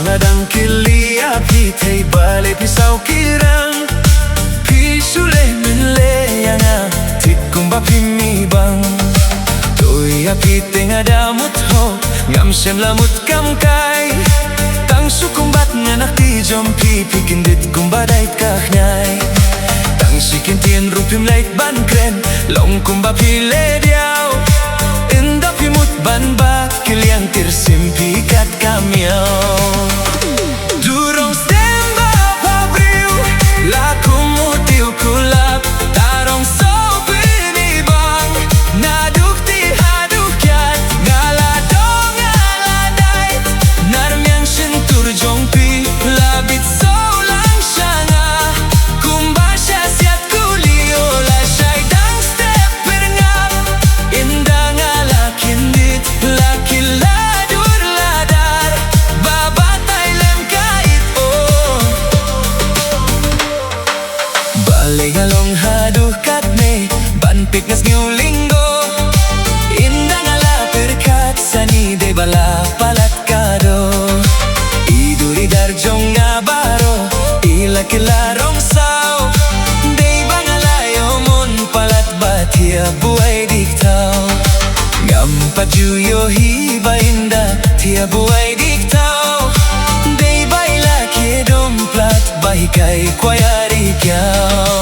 Ngadang kilia pitay balay pisaw kirang pisule menle yanga tikum bapimibang toy apite ngadamut ho ngam sem lamut kamkai tang sukumbat nganak ti jompi pikindit kumbadait kaknyai tang sikin tien rupim lait ban kren long kumbapile diaw inda pimut ban ba kiliang tirsimpi kat kamyaw. Ngalong haduh katne banpik ngas linggo indah ngala perkat sani de bala palat kado iduri darjong ngabaro ila kilarong sao de bangalayo mon palat batia buai diktau ngam pajuyo hiba indah tia buai diktau de baila kedom plat bahikai kwayari kyau.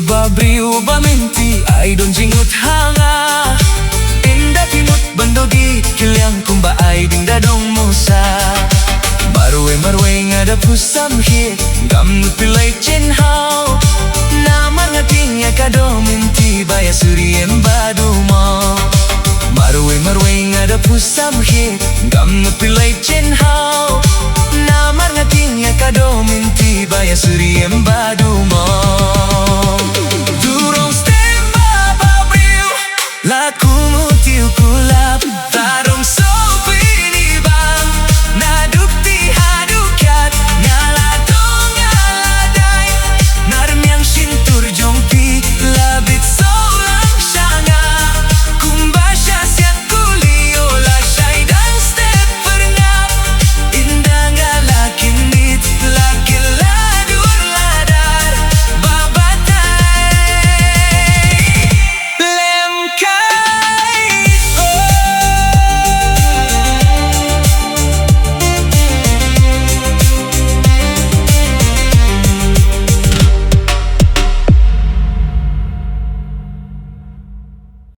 Babriu baminti ay don jingut hanga inda timut bandogi kiliang kumba ay ding dadong musa marwe ngada pusam hit gam pilay chen hao namar ngating ya kado minti baya suriem badu mo marwe ngada pusam hit gam pilay chen hao namar ngating ya kado minti baya suriem badu mo. Laku